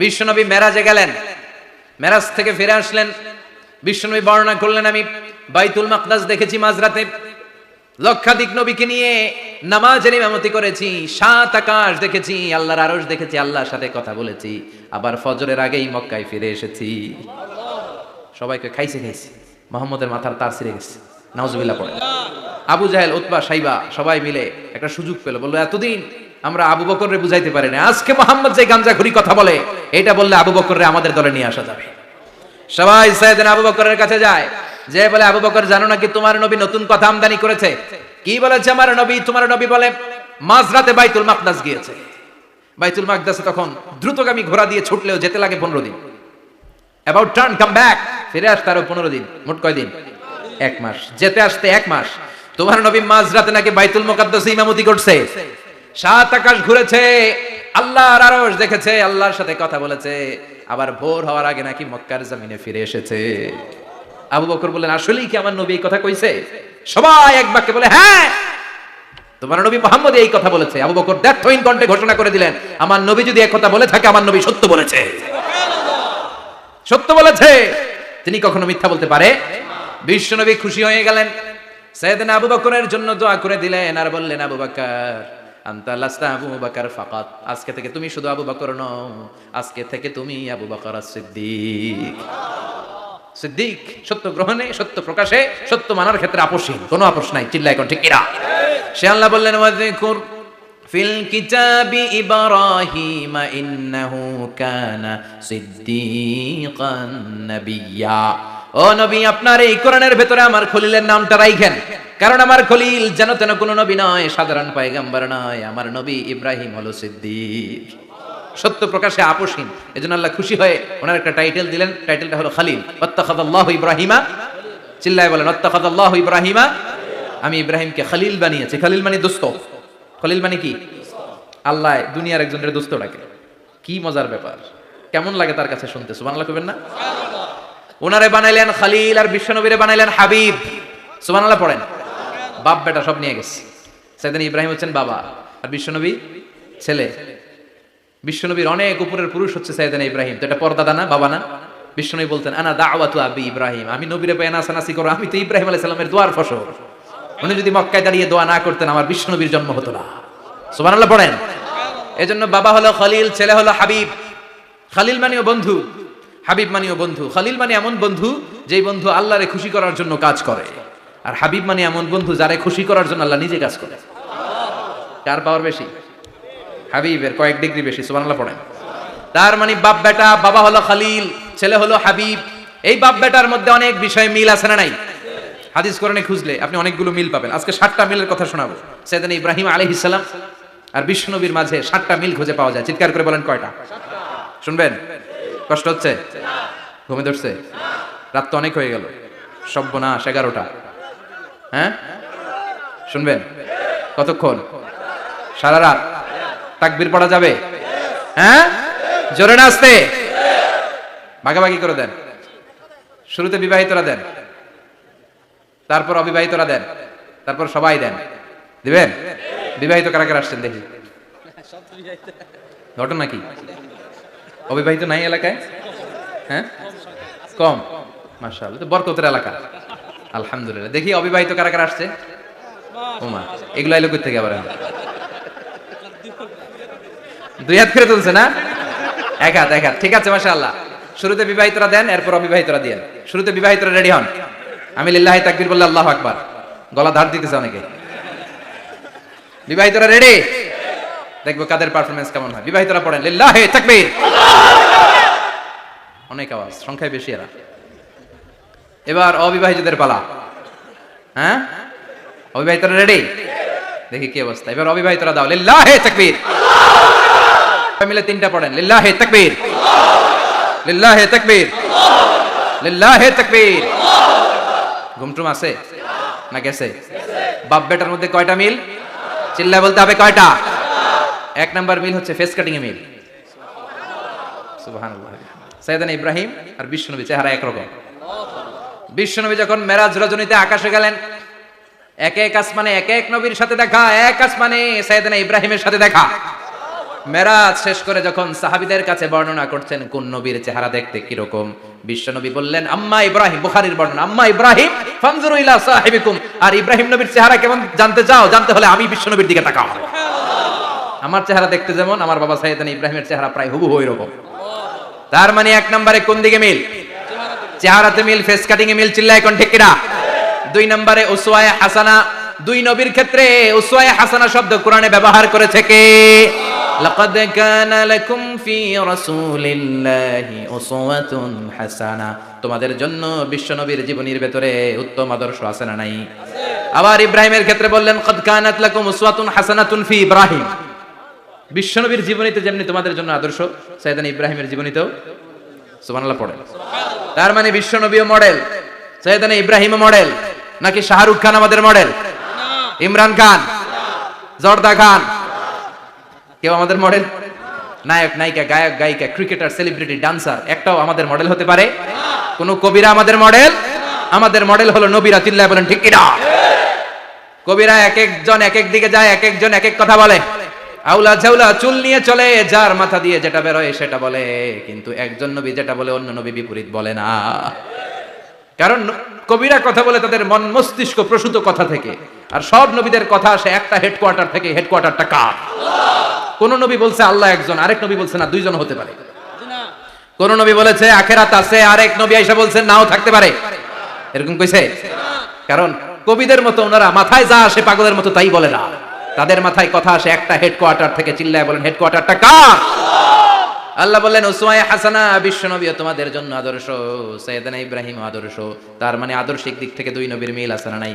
বিশ্বনবী মেরাজে গেলেন, মেরাজ থেকে ফিরে আসলেন। বিশ্বনবী বর্ণনা করলেন, আমি বাইতুল মাকদাস দেখেছি মাঝরাতে, লক্ষাধিক নবীকে নিয়ে নামাজের ইমামতি করেছি, 7 আকাশ দেখেছি, আল্লাহর আরশ দেখেছি, আল্লাহর সাথে কথা বলেছি, আবার ফজরের আগেই মক্কায় ফিরে এসেছি। সবাইকে খাইছে মুহাম্মদের মাথার তার ছিঁড়ে গেছে, নাউজুবিল্লাহ পড়ে। আবু জাহেল, উতবা, সাইবা সবাই মিলে একটা সুযোগ পেল, বললো এতদিন আমরা আবু বকররে বুঝাইতে পারি না, আজকে মুহাম্মদ যে গাঞ্জাখুরি কথা বলে এটা বললে আবু বকররে আমাদের দলে নিয়ে আসা যাবে। সবাই সাইয়েদনা আবু বকরের কাছে যায়, যে বলে, আবু বকর জানো নাকি তোমার নবী নতুন কথা আমদানি করেছে? কি বলেছে আমার নবী? তোমার নবী বলে মাঝরাতে বাইতুল মাকদাস গিয়েছে। বাইতুল মাকদাসে তখন দ্রুতগামী ঘোড়া দিয়ে ছুটলেও যেতে লাগে 15 দিন। অ্যাবাউট টার্ন কাম ব্যাক, ফিরে আসতে আরো 15 দিন, মোট কয় দিন? 1 মাস, যেতে আসতে 1 মাস। তোমার নবী মাঝরাতে নাকি বাইতুল মুকাদ্দাসে ইমামতি করছে, 7 আকাশ ঘুরেছে, আল্লাহর আরশ দেখেছে, আল্লাহর সাথে কথা বলেছে, আবার ভোর হওয়ার আগে নাকি মক্কার জমিনে ফিরে এসেছে। আবু বকর বললেন, আসলেই কি আমার নবী এই কথা কইছে? সবাই এক বাক্যে বলে, হ্যাঁ তোমার নবী মুহাম্মদ এই কথা বলেছে। আবু বকর দ্ব্যর্থহীন কণ্ঠে ঘোষণা করে দিলেন, আমার নবী যদি এক কথা বলে থাকে, আমার নবী সত্য বলেছে, সত্য বলেছে, তিনি কখনো মিথ্যা বলতে পারে? বিশ্ব নবী খুশি হয়ে গেলেন, সাইয়েদনা আবু বকরের জন্য দোয়া করে দিলেন, আর বললেন, আবু বকর আনতা লাস্তা আবু বকর ফাকাত, আজকে থেকে তুমি শুধু আবু বকর নও, আজকে থেকে তুমি আবু বকর as-সিদ্দিক। সিদ্দিক, সত্য গ্রহণে, সত্য প্রকাশে, সত্য মানার ক্ষেত্রে আপোষহীন, কোনো আপোষ নাই। চিল্লায় কোন ঠিক কিনা? সে আল্লাহ বললেন, ওয়াযকুর ফিল কিতাবি ইব্রাহিম ইন্নাহু কানা সিদ্দিকান নাবিয়্যা। ও নবী, আপনার এই কোরআনের ভেতরে আমার খলিলের নামটা রাখেন, কারণ আমার খলিল যেন তেন কোনো নবী নয়, সাধারণ পয়গম্বর নয়, আমার নবী ইব্রাহিম হলো সিদ্দিক, সত্য প্রকাশে আপোষহীন। এজন্য আল্লাহ খুশি হয়ে ওনার একটা টাইটেল দিলেন, টাইটেলটা হলো খলিল। ওয়াত্তাখাযাল্লাহু ইব্রাহিমা, চিল্লায় বলেন, ওয়াত্তাখাযাল্লাহু ইব্রাহিমা, আমি ইব্রাহিমকে খলিল বানিয়েছি। খলিল মানে দোস্ত, খলিল মানে কি? আল্লাহ দুনিয়ার একজনের দোস্ত ডাকে। কি মজার ব্যাপার, কেমন লাগে তার কাছে শুনতে? সুবহানাল্লাহ কইবেন না? ওনারে বানাইলেন খলিল, আর বিশ্বনবীরে বানাইলেন হাবিব। সুবহানাল্লাহ পড়েন। বাপ বেটা সব নিয়ে গেছে। সাইয়েদনা ইব্রাহিম হচ্ছেন বাবা, আর বিশ্বনবী ছেলে। বিশ্বনবীর অনেক উপরের পুরুষ হচ্ছে সাইয়েদনা ইব্রাহিম, তো এটা পরদাদা না, বাবা না? বিশ্বনবী বলতেন, আনা দাওয়াতু আবি ইব্রাহিম, আমি নবীরে পেয়ে নাসানাসি করো, আমি তো ইব্রাহিম আলাইহিস সালামের দোয়ার ফসল। উনি যদি মক্কায় দাঁড়িয়ে দোয়া না করতেন, আমার বিশ্বনবীর জন্ম হতো না। সুবহানাল্লাহ পড়েন। এজন্য বাবা হলো খলিল, ছেলে হলো হাবিব। খলিল মানেও বন্ধু, হাবিব মানেও বন্ধু। খলিল মানে এমন বন্ধু যেই বন্ধু আল্লাহরে খুশি করার জন্য কাজ করে, আর হাবিব মানে এমন বন্ধু যারে খুশি করার জন্য আল্লাহ নিজে কাজ করে। কার পাওয়ার বেশি? হাবিবের কয়েক ডিগ্রি বেশি। সুবহানাল্লাহ পড়েন। তার মানে বাপ বেটা, বাবা হলো খলিল, ছেলে হলো হাবিব। এই বাপ বেটার মধ্যে অনেক বিষয়ে মিল আছে না নাই? হাদিস কোরআনে খুঁজলে আপনি অনেকগুলো মিল পাবেন। আজকে 7টা মিলের কথা শোনাবো। সাইয়েদনা ইব্রাহিম আলাইহিস সালাম আর বিশ্বনবীর মাঝে 7টা মিল খুঁজে পাওয়া যায়। চিৎকার করে বলেন, কয়টা? শুনবেন? কষ্ট হচ্ছে? ঘুমে ধরছে? রাত তো অনেক হয়ে গেল, সর্বনাশ, 11টা। হ্যাঁ, শুনবেন? কতক্ষণ? সারা রাত? তাকবীর পড়া যাবে? হ্যাঁ, জোরে না আস্তে? ভাগাভাগি করে দেন। শুরুতে বিবাহিতরা দেন, তারপর অবিবাহিতরা দেন, তারপর সবাই দেন। দিবেন? বিবাহিত কারা কারা আসছেন দেখি? ঘটনা কি? অবিবাহিত নাই এলাকায়? হ্যাঁ, কম। মাশাআল্লাহ, তো বরকতের এলাকা, আলহামদুলিল্লাহ। দেখি অবিবাহিত কারা কারা আসছে? ওমা, এগুলো আইলো কই থেকে আবার? 2 হাত করে তুলছে না? 1 হাত, 1 হাত। ঠিক আছে, মাশাআল্লাহ। শুরুতে বিবাহিতরা দেন, এরপর অবিবাহিতরা দেন। শুরুতে বিবাহিতরা রেডি হন। আমি লিল্লাহি তাকবীর বললে আল্লাহু আকবার। গলা ধার দিতেছে অনেকে। বিবাহিতরা রেডি? দেখবো কাদের পারফরম্যান্স কেমন হয়। বিবাহিতরা পড়েন, লিল্লাহি তাকবীর। অনেক আওয়াজ, সংখ্যায় বেশি এরা। এবার অবিবাহিতদের পালা। হ্যাঁ, অবিবাহিতরা রেডি? দেখি কি অবস্থা। এবার অবিবাহিতরা দাও, লিল্লাহি তাকবীর। মিলে 3টা পড়েন, লিল্লাহি তাকবীর, লিল্লাহি তাকবীর, লিল্লাহি তাকবীর। ঘুমটুম আছে না গেছে? বাপ বেটার মধ্যে কয়টা মিল? চিল্লায় বলতে হবে, কয়টা? 1 নাম্বার মিল হচ্ছে ফেস কাটিং এ মিল। সুবহানাল্লাহ। সাইয়েদনা ইব্রাহিম আর বিশ্বনবী চেহারা একরকম। বিশ্বনবী যখন মেরাজ রজনীতে আকাশে গেলেন, এক এক আসমানে এক এক নবীর সাথে দেখা, এক আসমানে সাইয়েদনা ইব্রাহিমের সাথে দেখা। মেরাজ শেষ করে যখন সাহাবীদের কাছে বর্ণনা করছেন কোন নবীর চেহারা দেখতে কি রকম, বিশ্বনবী বললেন আম্মা ইব্রাহিম, বুখারীর বর্ণনা, আম্মা ইব্রাহিম ফানজুরু ইলা সাহিবিকুম, আর ইব্রাহিম নবীর চেহারা কেমন জানতে চাও, জানতে হলে আমি বিশ্বনবীর দিকে তাকাও। আমার চেহারা দেখতে যেমন, আমার বাবা সাইয়েদনা ইব্রাহিমের চেহারা প্রায় হুবহু এরকম। তার মানে এক নম্বরে কোন দিকে মিল? চেহারাতে মিল, ফেস কাটিং এ মিল, চিল্লায় কোন ঠিক কিনা? দুই নম্বরে উসওয়ায়ে হাসানা, দুই নবীর ক্ষেত্রে উসওয়ায়ে হাসানা শব্দ কোরআনে ব্যবহার করেছে কে? লাকাদ কানা লাকুম ফি রাসূলিল্লাহি উসওয়াতুন হাসানা, তোমাদের জন্য বিশ্বনবীর জীবনীর ভেতরে উত্তম আদর্শ আছে না নাই? আবার ইব্রাহিমের ক্ষেত্রে বললেন কাদ কানাত লাকুম উসওয়াতুন হাসানাতুন ফি ইব্রাহিম, বিশ্বনবীর জীবনীতে যেমনি তোমাদের জন্য আদর্শ, সাইয়েদনা ইব্রাহিমের জীবনীতেও সুবহানাল্লাহ পড়েন। তার মানে বিশ্বনবীও মডেল, সাইয়েদনা ইব্রাহিমও মডেল, নাকি শাহরুখ খান আমাদের মডেল? ইমরান খান, জর্দা খান, কেউ আমাদের মডেল? নায়ক নায়িকা, গায়ক গায়িকা, ক্রিকেটার, সেলিব্রিটি, ডান্সার একটাও আমাদের মডেল হতে পারে? কোন কবিরা আমাদের মডেল? আমাদের মডেল হলো নবীরা, চিল্লায় বলেন ঠিক কিনা? কবিরা এক একজন এক এক দিকে যায়, এক একজন এক এক কথা বলে, আউলা ঝাউলা চুল নিয়ে চলে, যার মাথা দিয়ে যেটা বেরোয় সেটা বলে, কিন্তু একজন নবী যেটা বলে অন্য নবী বিপরীত বলে না। কারণ কবিরা কথা বলে তাদের মন মস্তিষ্ক প্রসূত কথা থেকে, আর সব নবীদের কথা আসে একটা হেডকোয়ার্টার থেকে। হেডকোয়ার্টারটা কার? কোন নবী বলছে আল্লাহ একজন, আরেক নবী বলছে না দুইজন হতে পারে। কোন নবী বলেছে আখিরাত আছে, আরেক নবী আইসা বলছে নাও থাকতে পারে, এরকম কইছে? কারণ কবিদের মতো ওনারা মাথায় যা আসে পাগলের মতো তাই বলে না, তাদের মাথায় কথা আসে একটা হেডকোয়ার্টার থেকে। চিল্লায় বলেন হেডকোয়ার্টারটা কার? আল্লাহ বললেন উসওয়ায়ে হাসানা, বিশ্বনবী তোমাদের জন্য আদর্শ, সাইয়েদনা ইব্রাহিম আদর্শ। তার মানে আদর্শিক দিক থেকে দুই নবীর মিল আছে না নাই?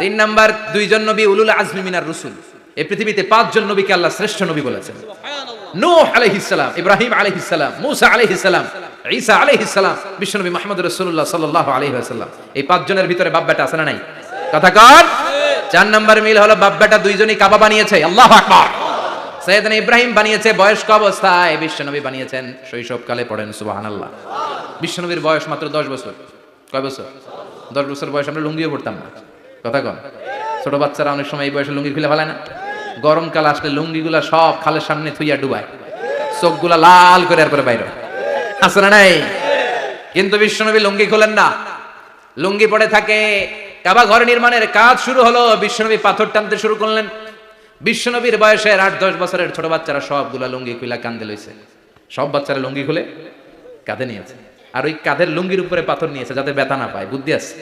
তিন নাম্বার, দুইজন নবী উলুল আজমি মিনার রাসূল। এই পৃথিবীতে পাঁচজন নবীকে আল্লাহ শ্রেষ্ঠ নবী বলেছেন। নূহ আলাইহিস সালাম, ইব্রাহিম আলাইহিস সালাম, মূসা আলাইহিস সালাম, ঈসা আলাইহিস সালাম, বিশ্বনবী মুহাম্মদ রাসূলুল্লাহ সাল্লাল্লাহু আলাইহি ওয়াসাল্লাম। এই পাঁচজনের ভিতরে বাপ বেটা আছে না নাই? কথা কর। চার নাম্বার মিল হলো বাপ বেটা দুইজনই কাবা বানিয়েছে। আল্লাহু আকবার। সাইয়েদনা ইব্রাহিম বানিয়েছে বয়স্ক অবস্থায়, বিশ্বনবী বানিয়েছেন শৈশবকালে। পড়েন সুবহানাল্লাহ। বিশ্বনবীর বয়স মাত্র 10 বছর। কয় বছর? 10 বছর বয়স আমরা লুঙ্গিও পরতাম না। কথা কন। ছোট বাচ্চারা অনেক সময় এই বয়সে লুঙ্গি খুলে ফেলায় না? গরমকাল আসলে লুঙ্গিগুলা সব খালের সামনে থুইয়া ডুবায়, চোখগুলা লাল করে এরপরে বাইরে আছে না নাই? কিন্তু বিশ্বনবী লুঙ্গি খোলেন না, লুঙ্গি পড়ে থাকে। কাবা ঘর নির্মাণের কাজ শুরু হলো, বিশ্বনবী পাথর টানতে শুরু করলেন। বিশ্বনবীর বয়সের 8-10 বছরের ছোট বাচ্চারা সবগুলা লুঙ্গি খুলে কাঁধে লইছে। সব বাচ্চারা লুঙ্গি খুলে কাঁধে নিয়েছে, আর ওই কাঁধের লুঙ্গির উপরে পাথর নিয়েছে যাতে ব্যথা না পায়। বুদ্ধি আছে।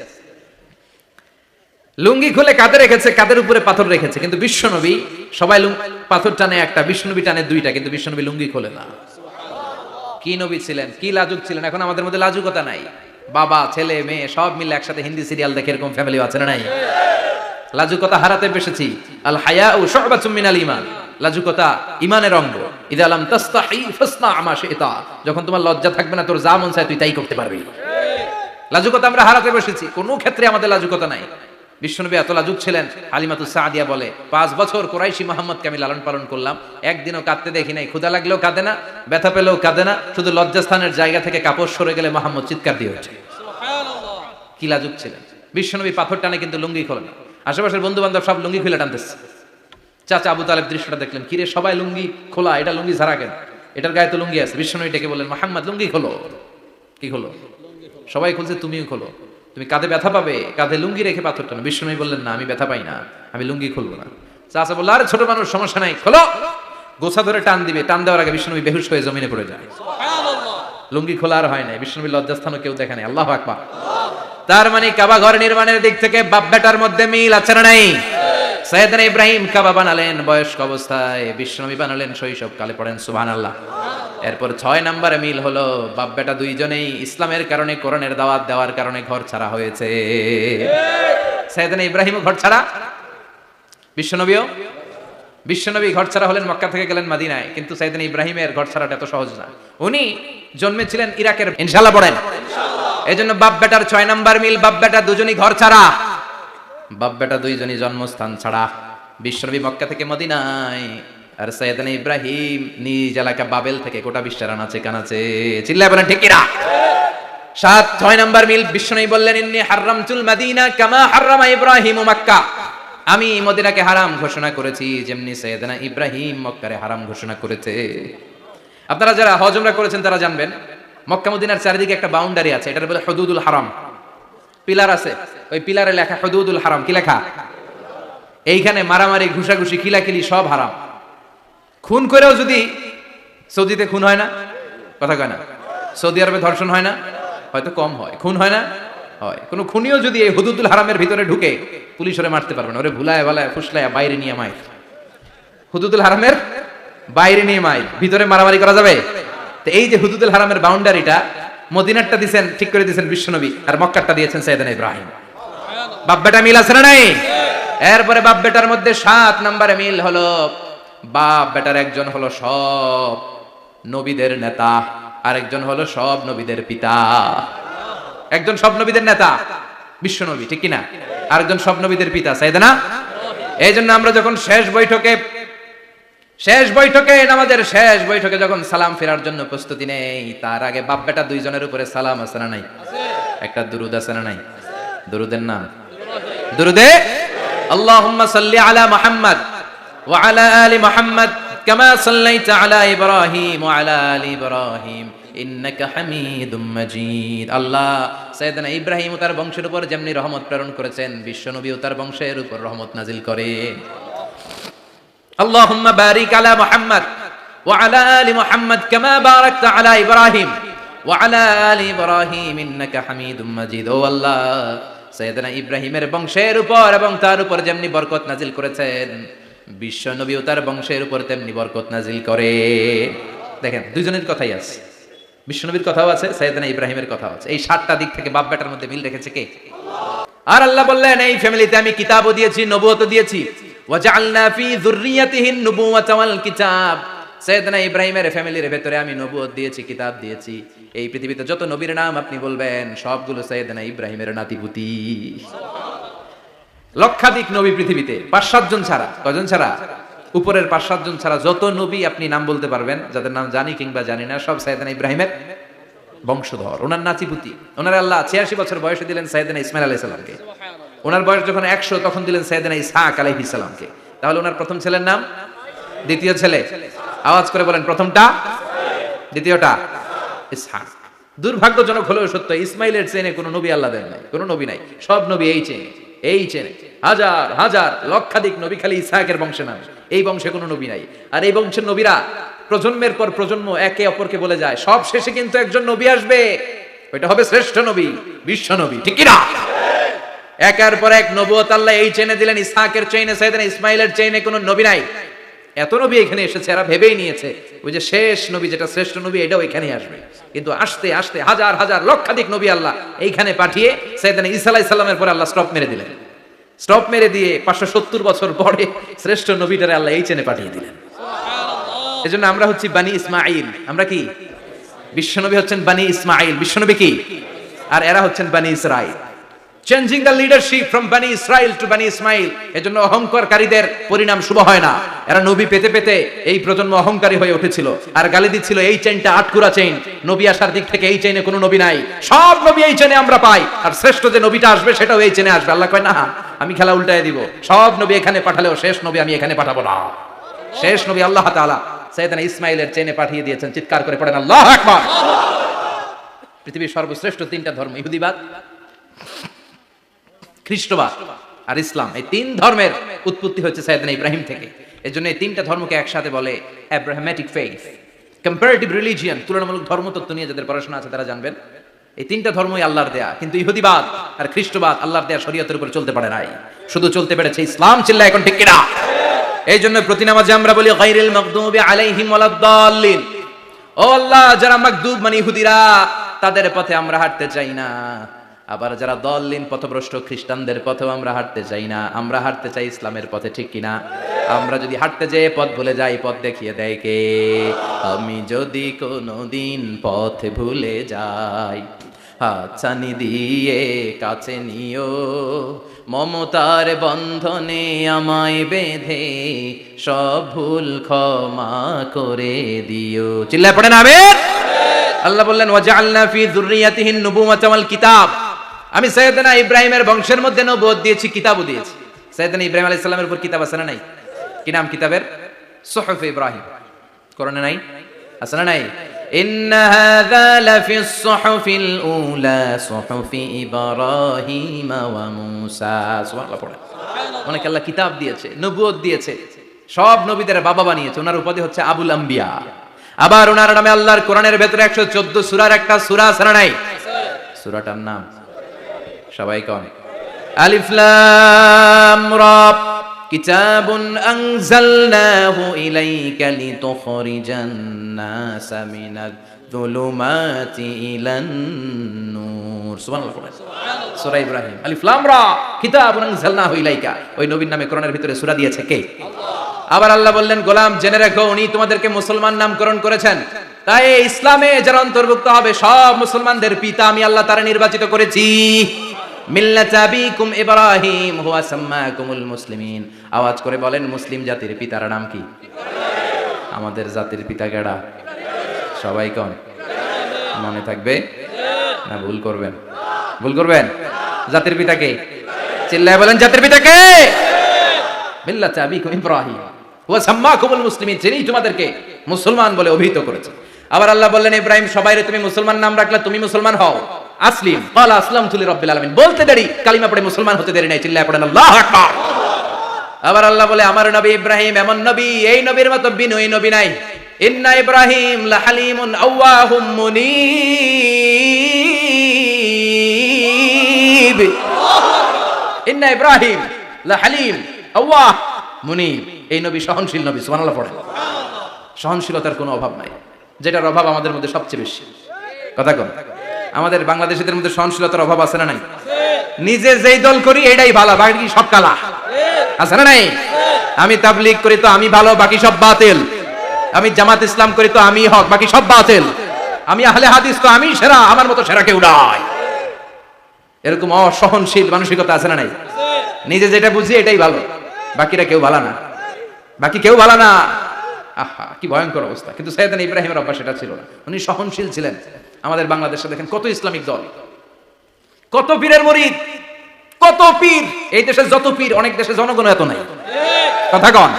লুঙ্গি খুলে কাঁধে রেখেছে, কাঁধের উপরে পাথর রেখেছে। কিন্তু বিশ্বনবী, সবাই পাথর টানে একটা, বিশ্বনবী টানে দুইটা, কিন্তু বিশ্বনবী লুঙ্গি খোলে না। কি নবী ছিলেন, কি লাজুক ছিলেন। এখন আমাদের মধ্যে লাজুকতা নাই, বাবা ছেলে মেয়ে সব মিলে একসাথে হিন্দি সিরিয়াল দেখে এরকম ফ্যামিলি আছে না নাই? লাজুকতা হারাতে বসেছি। আল হায়াউ শু'বাতুম মিনাল ঈমান, লাজুকতা ঈমানের অঙ্গ। ইযা লাম তাস্তাহি ফাসনা মা শি'তা, যখন তোমার লজ্জা থাকবে না, তোর যা মন চায় তুই তাই করতে পারবি। লাজুকতা আমরা হারাতে বসেছি, কোনো ক্ষেত্রে আমাদের লাজুকতা নাই। বিশ্বনবী এত লাজুক ছিলেন, হালিমাতুস সাদিয়া বলে 5 বছর কুরাইশি মুহাম্মদকে আমি লালন পালন করলাম, একদিনও কাঁদতে দেখি নাই। ক্ষুধা লাগলেও কাঁদে না, ব্যথা পেলেও কাঁদে না, শুধু লজ্জাস্থানের জায়গা থেকে কাপড় সরে গেলে মুহাম্মদ চিৎকার দিয়ে ওঠে। কি লাজুক ছিলেন বিশ্বনবী। পাথর টানে কিন্তু লুঙ্গি খোলে না। আশেপাশের বন্ধু বান্ধব সব লুঙ্গি খুলে টানতেছে। চাচা আবু তালেব দৃশ্যটা দেখলেন, কিরে সবাই লুঙ্গি খোলা, এটা লুঙ্গি ছাড়া কেন? এটার গায়ে তো লুঙ্গি আছে। বিশ্বনবী ডেকে বললেন মুহাম্মদ লুঙ্গি খোলো। কি খোলো? সবাই খুলছে, তুমিও খোলো। তুমি কাঁধে ব্যথা পাবে, কাঁধে লুঙ্গি রেখে পাথর টানো। বিশ্বনবী বললেন না, আমি ব্যথা পাই না, আমি লুঙ্গি খুলবো না। চাচা বলল আরে ছোট মানুষ, সমস্যা নাই, খোলো। গোছা ধরে টান দিবে, টান দেওয়ার আগে বিশ্বনবী বেহুশ হয়ে জমিনে পড়ে যায়। লুঙ্গি খোলা আর হয় নাই। বিশ্বনবী লজ্জাস্থানও কেউ দেখে নাই। আল্লাহু আকবার। তার মানে কাবা ঘর নির্মাণের দিক থেকে বাপ বেটার মধ্যে মিল আছে না নাই? সাইয়েদনা ইব্রাহিম কাবা বানালেন বয়স্ক অবস্থায়, বিশ্বনবী বানালেন শৈশবকালে। পড়েন সুবহানাল্লাহ। এরপর 6 নম্বরে মিল হলো বাপ বেটা দুইজনেই ইসলামের কারণে, কোরআনের দাওয়াত দেওয়ার কারণে ঘর ছাড়া হয়েছে। সাইয়েদনা ইব্রাহিমও ঘর ছাড়া, বিশ্বনবী ঘর ছাড়া হলেন, মক্কা থেকে গেলেন মদিনায়। কিন্তু সাইয়েদনা ইব্রাহিমের ঘর ছাড়াটা এত সহজ না। উনি জন্মেছিলেন ইরাকের। ইনশাআল্লাহ পড়েন। এজন্য বাপ বেটার 6 নাম্বার মিল, বাপ বেটা দুজনই ঘর ছাড়া, বাপ বেটা দুইজনই জন্মস্থান ছাড়া। বিশ্বনবী মক্কা থেকে মদিনায়, আর সাইয়েদনা ইব্রাহিম নিজ এলাকা বাবেল থেকে গোটা বিশ্বের আনাচে কানাচে। চিল্লায় বলেন ঠিক কিনা? 6 নাম্বার মিল, বিশ্বনবী বললেন ইন্নী হারামতুল মাদিনা কামা হারামা ইব্রাহিম মক্কা। আমি মদিনাকে হারাম ঘোষণা করেছি যেমনি সাইয়েদনা ইব্রাহিম মক্কারে হারাম ঘোষণা করেছে। আপনারা যারা হজ উমরা করেছেন তারা জানবেন মক্কা মদিনার চারিদিকে একটা বাউন্ডারি আছে, এটার বলে হুদুদুল হারাম। পিলার আছে, ওই পিলারে লেখা হুদুদুল হারাম। কি লেখা? এইখানে মারামারি ঘুষাঘুষি কিলাকিলি সব হারাম। খুন করেও যদি, সৌদিতে খুন হয় না? কথা কয় না? সৌদি আরবে ধর্ষণ হয় না? হয়তো কম হয়, খুন হয় না? হয়। কোন খুনিও যদি এই হুদুদুল হারামের ভিতরে ঢুকে পুলিশ ওরে মারতে পারবে না, ওরে ভুলায় ভালায় ফুসলায় বাইরে নিয়ে মাইর। হুদুদুল হারামের বাইরে নিয়ে মাইর, ভিতরে মারামারি করা যাবে? তো এই যে হুদুদুল হারামের বাউন্ডারিটা, মদিনারটা দিয়েছেন ঠিক করে দিয়েছেন বিশ্বনবী, আর মক্কারটা দিয়েছেন সাইয়েদনা ইব্রাহিম। বাপ বেটা মিল আছে না নাই? এরপরে বাপ বেটার মধ্যে 7 নম্বরে মিল হলো, বাপ বেটার একজন হলো সব নবীদের নেতা, আরেকজন হলো সব নবীদের পিতা। একজন সব নবীদের নেতা বিশ্বনবী, ঠিক কিনা? আরেকজন সব নবীদের পিতা সাইয়েদনা। এই জন্য আমরা যখন শেষ বৈঠকে নামাজের শেষ বৈঠকে যখন সালাম ফেরার জন্য প্রস্তুতি নেই, তার আগে বাপ বেটা দুইজনের উপরে সালাম আছে না নাই? একটা দুরুদ আছে না নাই? দুরুদের নাম দুরুদে আল্লাহুম্মা সাল্লি আলা মুহাম্মদ ওয়া আলা আলি মুহাম্মদ কামা সাল্লাইতা আলা ইব্রাহিম ওয়া আলা আলি ইব্রাহিম ইন্নাকা হামিদুম মাজিদ। আল্লাহ সাইয়েদনা ইব্রাহিম ও তার বংশের উপর যেমনি রহমত প্রেরণ করেছেন, বিশ্বনবী ও তার বংশের উপর রহমত নাজিল করেন। আল্লাহুম্মা বারিক আলা মুহাম্মদ ওয়া আলা আলি মুহাম্মদ কামা বারাকতা আলা ইব্রাহিম ওয়া আলা আলি ইব্রাহিম ইন্নাকা হামিদুম মাজিদ। ও আল্লাহ, সাইয়েদনা ইব্রাহিমের বংশের উপর এবং তার উপর যেমনি বরকত নাজিল করেছেন, বিশ্বনবী ও তার বংশের উপর তেমনি বরকত নাজিল করে। দেখেন, দুইজনের কথাই আছে, বিশ্বনবীর কথাও আছে, সাইয়েদনা ইব্রাহিমের কথাও আছে। এই 7টা দিক থেকে বাপ বেটার মধ্যে মিল রেখেছে কে? আর আল্লাহ বললেন, এই ফ্যামিলিতে আমি কিতাবও দিয়েছি, নবুয়তও দিয়েছি। ওয়াজআলনা ফি যুররিয়াতিহিন নুবুওয়াতা ওয়াল কিতাব। সাইয়েদনা ইব্রাহিমের ফ্যামিলির ভেতরে আমি নবুয়ত দিয়েছি, কিতাব দিয়েছি। এই পৃথিবীতে যত নবীর নাম আপনি বলবেন সবগুলো সাইয়েদনা ইব্রাহিমের নাতিপুতি। লক্ষাধিক নবী পৃথিবীতে, 5-7 জন ছাড়া। কয়জন ছাড়া? উপরের 5-7 জন ছাড়া যত নবী আপনি নাম বলতে পারবেন, যাদের নাম জানি কিংবা জানি না, সব সাইয়েদনা ইব্রাহিমের বংশধর, ওনার নাতিপুতি। ওনার আল্লাহ 86 বছর বয়সে দিলেন সাইয়েদনা ইসমাইল আলাইহিস সালামকে। ওনার বয়স যখন 100 তখন দিলেন সাইয়েদনা ইসহাক আলাইহিস সালামকে। তাহলে ওনার প্রথম ছেলের নাম? দ্বিতীয় ছেলে? আওয়াজ করে বলেন, প্রথমটা, দ্বিতীয়টা ইসহাক। দুর্ভাগ্যজনক হলেও সত্য, ইসমাইলের চেনে কোনো নবী আল্লাহ দেন নাই, কোনো নবী নাই। সব নবী এই চেনে হাজার হাজার লক্ষাধিক নবী খালি ইসহাকের বংশে নামে। এই বংশে কোনো নবী নাই। আর এই বংশের নবীরা প্রজন্মের পর প্রজন্ম একে অপরকে বলে যায়, সব শেষে কিন্তু একজন নবী আসবে, ওইটা হবে শ্রেষ্ঠ নবী, বিশ্ব নবী, ঠিক কি না? একের পর এক নবুয়ত আল্লাহ এই চেনে দিলেন। ইসহাকের চেইনে, সাইয়েদনা ইসমাইলের চেইনে কোনো নবী নাই। এত নবী এখানে এসেছে, এরা ভেবেই নিয়েছে ওই যে শেষ নবী, যেটা শ্রেষ্ঠ নবী, এটাও এখানেই আসবে। কিন্তু আস্তে আস্তে হাজার হাজার লক্ষাধিক নবী আল্লাহ এইখানে পাঠিয়ে সাইয়েদনা ঈসা আলাইহিস সালামের পরে আল্লাহ স্টপ মেরে দিলেন। স্টপ মেরে দিয়ে 570 বছর পরে শ্রেষ্ঠ নবীটারে আল্লাহ এই চেনে পাঠিয়ে দিলেন। এজন্য আমরা হচ্ছি বানি ইসমাইল। আমরা কি? বিশ্বনবী হচ্ছেন বানি ইসমাইল, বিশ্বনবী কি? আর এরা হচ্ছেন বানি Israil. Changing the leadership from বানি ইসরাইল টু বানি ইসমাইল। এজন্য অহংকারীদের পরিণাম শুভ হয় না। এরা নবী পেতে পেতে এই প্রজন্ম অহংকারী হয়ে উঠেছিল আর গালি দিচ্ছিল, এই চেইনটা আটকুরা চেইন, নবী আসার দিক থেকে এই চেইনে কোনো নবী নাই, সব নবী এই চেইনে আমরা পাই, আর শ্রেষ্ঠ যে নবীটা আসবে সেটাও এই চেইনে আসবে। আল্লাহ কয়, না, আমি খেলা উল্টায় দিব, সব নবী এখানে পাঠালেও শেষ নবী আমি এখানে পাঠাবো না। শেষ নবী আল্লাহ তাআলা সাইয়েদনা ইসমাইলের চেইনে পাঠিয়ে দিয়েছেন। চিৎকার করে পড়েন আল্লাহু আকবার। পৃথিবীর সর্বশ্রেষ্ঠ 3টা ধর্ম, ইহুদিবাদ, খ্রিস্টবাদ আর ইসলাম, এই 3 ধর্মের উৎপত্তি হচ্ছে সাইয়েদনা ইব্রাহিম থেকে। এজন্য এই 3টা ধর্মকে একসাথে বলে আব্রাহামেটিক ফেইথ, কম্পারেটিভ রিলিজিয়ন। তুলনামূলক ধর্মতত্ত্ব নিয়ে যাদের পড়াশোনা আছে তারা জানবেন এই 3টা ধর্মই আল্লাহর দেয়া। কিন্তু ইহুদিবাদ আর খ্রিস্টবাদ আল্লাহর দেয়া শরীয়তের উপর চলতে পারে নাই, শুধু চলতে পেরেছে ইসলাম। চিল্লা এখন ঠিক কিনা? এই জন্য প্রতি নামাজে আমরা বলি গায়রিল মাগদুবি আলাইহিম ওয়ালাদ-দাল্লিন। ও আল্লাহ, যারা মাগদুব মানে ইহুদিরা, তাদের পথে আমরা হাঁটতে চাই না। আবার যারা দল্লিন পথভ্রষ্ট খ্রিস্টানদের পথেও আমরা হাঁটতে চাই না। আমরা হাঁটতে চাই ইসলামের পথে, ঠিক কিনা? আমরা যদি হাঁটতে যেয়ে পথ ভুলে যাই, পথ দেখিয়ে দেয় কে? আমি যদি কোনোদিন পথ ভুলে যাই, হাতছানি দিয়ে কাছে নিও, মমতার বন্ধনে আমায় বেঁধে সব ভুল ক্ষমা করে দিও। চিল্লায় পড়েন আমিন। আল্লাহ বললেন, ওয়াজআলনা ফি যুররিয়াতিহিন নুবুওয়াতা ওয়াল কিতাব। আমি সাইয়েদনা ইব্রাহিমের বংশের মধ্যে নবুয়ত দিয়েছি, কিতাবও দিয়েছি। সাইয়েদনা ইব্রাহিম আলাইহিস সালামের উপর কিতাব আছে না নাই? কি নাম কিতাবের? সুহুফ ইব্রাহিম। কোরআনে নাই? আছে না নাই? ইন্না হাযা লাফিস সুহুফিল উলা সুহুফি ইব্রাহিম ওয়া মূসা। সুবহানাল্লাহ পড়ে। অনেক আল্লাহ কিতাব দিয়েছে, নবুয়ত দিয়েছে, সব নবীদের বাবা বানিয়েছে। ওনার উপাধি হচ্ছে আবুল আম্বিয়া। আবার ওনার নামে আল্লাহর কোরআনের ভেতরে 114 সূরার একটা সূরা আছে না নাই? সূরাটার নাম সবাই কোন? আলিফ লাম রা। কিতাবুন আনজালনাহু ইলাইকা লিতুখরিজান নাসা মিনাল যুলুমাতি ইলান নূর। সুবহানাল্লাহ। সূরা ইব্রাহিম আলিফ লাম রা কিতাবুন আনজালনাহু ইলাইকা। ওই নবীর নামে কোরআনের ভিতরে সূরা দিয়েছে কে? আবার আল্লাহ বললেন, গোলাম জেনে রাখো উনি তোমাদেরকে মুসলমান নামকরণ করেছেন, তাই ইসলামে যারা অন্তর্ভুক্ত হবে সব মুসলমানদের পিতা আমি আল্লাহ তারা নির্বাচিত করেছি। মিল্লাতা আবিকুম ইব্রাহিম হুয়া সাম্মাকুমুল মুসলিমিন। আওয়াজ করে বলেন, মুসলিম জাতির পিতার নাম কি? আমাদের জাতির পিতা কেডা? সবাই কোন? মনে থাকবে না ভুল করবেন? ভুল করবেন? জাতির পিতা কে? চিল্লায় বলেন, জাতির পিতা কে? মিল্লাতা আবিকুম ইব্রাহিম হুয়া সাম্মাকুমুল মুসলিমিন, যিনি তোমাদেরকে মুসলমান বলে অভিহিত করেছে। আবার আল্লাহ বললেন, ইব্রাহিম সবাইরে তুমি মুসলমান নাম রাখলা, তুমি মুসলমান হও। আসলিম ক্বালা আসলামতু লিরাব্বিল আলামিন, বলতে দেরি, কালিমা পড়ে মুসলমান হতে দেরি নাই। চিল্লায় পড়েন আল্লাহু আকবার। আবার আল্লাহ বলে, আমার নবী ইব্রাহিম এমন নবী, এই নবীর মতো বিনয়ী নবী নাই। ইন্না ইব্রাহিম লাহালিমুন আওয়াহুম মুনীব। ইন্না ইব্রাহিম লাহালিম আওয়াহ মুনীব। এই নবী সহনশীল নবী। সুবহানাল্লাহ পড়েন। সহনশীলতার কোনো অভাব নাই, যেটার অভাব আমাদের মধ্যে সবচেয়ে বেশি। কথা কন, আমাদের বাংলাদেশিদের মধ্যে সহনশীলতার অভাব আছে না নাই? নিজে যেই দল করি এটাই ভালো, বাকি সব কালা। আছে না নাই? আমি তাবলীগ করি তো আমি ভালো, বাকি সব বাতিল। আমি জামাত ইসলাম করি তো আমি হক, বাকি সব বাতিল। আমি আহলে হাদিস তো আমি সেরা, আমার মতো সেরা কেউ নাই। এরকম অসহনশীল মানসিকতা আছে না নাই? নিজে যেটা বুঝি এটাই ভালো, বাকিরা কেউ ভালো না, বাকি কেউ ভালো না। আহা কি ভয়ঙ্কর অবস্থা। কিন্তু সাইয়েদনা ইব্রাহিমের অভ্যাস সেটা ছিল না, উনি সহনশীল ছিলেন। আমাদের বাংলাদেশে দেখেন কত ইসলামিক দল, কত পীরের মুরিদ, কত পীর। এই দেশে যত পীর, অনেক দেশে জনগণ এত নাই। কথা কন,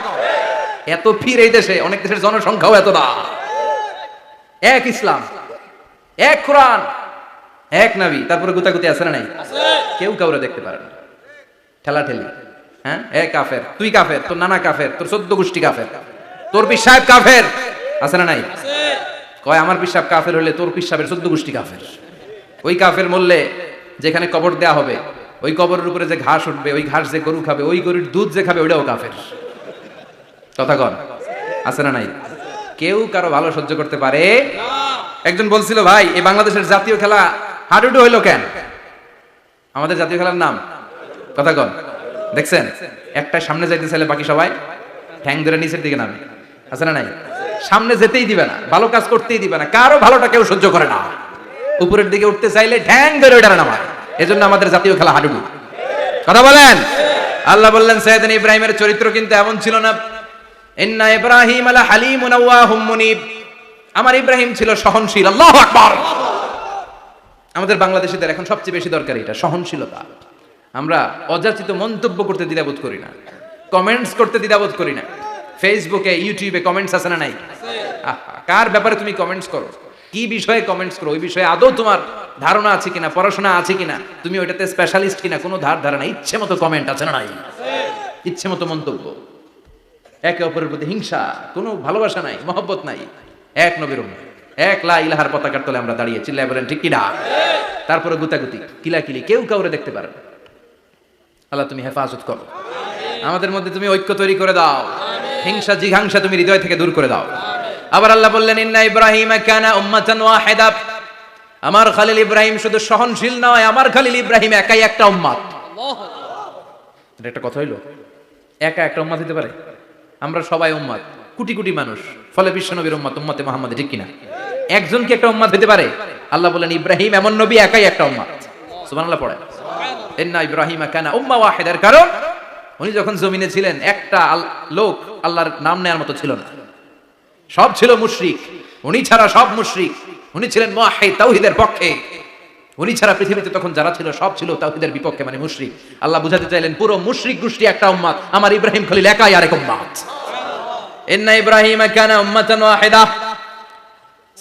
এত পীর এই দেশে, অনেক দেশের জনসংখ্যাও এত না। এক ইসলাম, এক কোরআন, এক নবী, তারপরে গুতাগুতি আছে না নাই? কেউ কাউরে দেখতে পারে না, ঠেলাঠেলি। হ্যাঁ, এক কাফের, তুই কাফের, তোর নানা কাফের, তোর 14 গোষ্ঠী কাফের, তোর পীর সাহেব কাফের। আছে না নাই? কয় আমার পীর সাহেব কাফের হলে তোর পীর সাহেবের 14 গোষ্ঠী কাফের। ওই কাফের মরলে যেখানে কবর দেয়া হবে, ওই কবরের উপরে যে ঘাস উঠবে, ওই ঘাস যে গরু খাবে, ওই গরুর দুধ যে খাবে, ওইটাও কাফের। কথা কন, আছে না নাই? কেউ কারো ভালো সহ্য করতে পারে না। একজন বলছিল, ভাই এই বাংলাদেশের জাতীয় খেলা হাডুডু হইলো কেন? আমাদের জাতীয় খেলার নাম, কথা কন, দেখছেন একটা সামনে যাইতে চাইলে বাকি সবাই ঠ্যাং ধরে নিচের দিকে নামে। আছে না নাই? সামনে যেতেই দিবে না, ভালো কাজ করতেই দিবে না, কারো ভালোটা কেউ সহ্য করে না। উপরের দিকে উঠতে চাইলে ঠ্যাং ধরে ওইটা নামায়। এজন্য আমাদের জাতীয় খেলা হাডুডু। কথা বলেন। আল্লাহ বললেন, সাইয়েদনা ইব্রাহিমের চরিত্র কিন্তু এমন ছিল না। ইন্না ইব্রাহিম আলা হালিমুন আওয়াহুম মুনীব। আমার ইব্রাহিম ছিল সহনশীল। আল্লাহু আকবার। আমাদের বাংলাদেশিদের এখন সবচেয়ে বেশি দরকার এটা, সহনশীলতা। আমরা অযাচিত মন্তব্য করতে দ্বিধাবোধ করি না, কমেন্টস করতে দ্বিধাবোধ করি না। ফেসবুকে, ইউটিউবে কমেন্টস আছে না নাই? কার ব্যাপারে তুমি কমেন্টস করো, কি বিষয়ে কমেন্টস করো, ওই বিষয়ে আদৌ তোমার ধারণা আছে কিনা, পড়াশোনা আছে কিনা, তুমি ওইটাতে স্পেশালিস্ট কিনা, কোনো ধারণা, ইচ্ছে মতো কমেন্ট আছে না নাই? ইচ্ছে মতো মন্তব্য, একে অপরের প্রতি হিংসা, কোনো ভালোবাসা নাই, মহব্বত নাই। এক নবীর উম্মত, এক লা ইলাহার পতাকার তলে আমরা দাঁড়িয়ে, চিল্লায় বলেন ঠিক কিনা? তারপরে গুতাগুতি, কিলাকিলি, কেউ কাউরে দেখতে পারে না। আল্লাহ তুমি হেফাজত করো, আমাদের মধ্যে তুমি ঐক্য তৈরি করে দাও, হিংসা জিঘাংসা তুমি হৃদয় থেকে দূর করে দাও। আবার আল্লাহ বললেন, ইন্না ইব্রাহিম কানা উম্মাতান ওয়াহিদা। আমার খলিল ইব্রাহিম শুধু সহনশীল নয়, আমার খলিল ইব্রাহিম একাই একটা উম্মত। এটা একটা কথা হইলো, একা একটা উম্মত হতে পারে? আমরা সবাই উম্মত, কোটি কোটি মানুষ, ফলে বিশ্বনবীর উম্মত, উম্মতে মুহাম্মদ, ঠিক কিনা? একজন কি একটা উম্মত হতে পারে? আল্লাহ বলেন, ইব্রাহিম এমন নবী, একাই একটা উম্মত। সুবহানাল্লাহ পড়ে। ইন্না ইব্রাহিম কানা উম্মা ওয়াহিদার কারণ উনি যখন জমিনে ছিলেন একটা লোক আল্লাহর নাম নেয়ার মতো ছিল না, সব ছিল মুশরিক। উনি ছাড়া সব মুশরিক। উনি ছিলেন মুওয়াহিদ, তাওহীদের পক্ষে। উনি ছাড়া পৃথিবীতে তখন যারা ছিল সব ছিল তাওহীদের বিপক্ষে, মানে মুশরিক। আল্লাহ বুঝাতে চাইলেন পুরো মুশরিক গোষ্ঠী একটা উম্মত, আমার ইব্রাহিম খলিল একাই আরেক উম্মত। ইন্না ইব্রাহিমা কানা উম্মাতান ওয়াহিদা।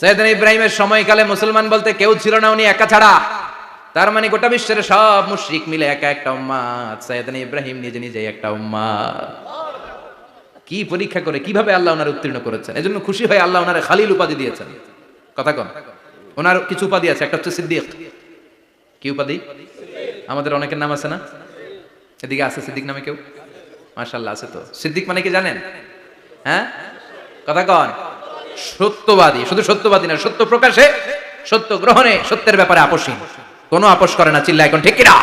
সাইয়েদনা ইব্রাহিমের সময়কালে মুসলমান বলতে কেউ ছিল না, উনি একা ছাড়া। তার মানে গোটা বিশ্বের সব মুশরিক মিলে একা একটা উম্মত, সাইয়েদনা ইব্রাহিম নিজে নিজে একটা উম্মত। কি পরীক্ষা করে কিভাবে আল্লাহ ওনার উত্তীর্ণ করেছেন, এজন্য খুশি হয়ে আল্লাহ ওনারে খালিল উপাধি দিয়েছেন। কথা কন, ওনার কিছু উপাধি আছে, একটা হচ্ছে সিদ্দিক। কি উপাধি? আমাদের অনেকের নাম আছে না? এদিকে আছে সিদ্দিক নামে কেউ? মাশাআল্লাহ আছে তো। সিদ্দিক মানে কি জানেন? হ্যাঁ, কথা কন। সত্যবাদী, শুধু সত্যবাদী না, সত্য প্রকাশে, সত্য গ্রহণে, সত্যের ব্যাপারে আপোষহীন, কোনো আপোষ করে না। চিল্লা এখন ঠিক কিনা?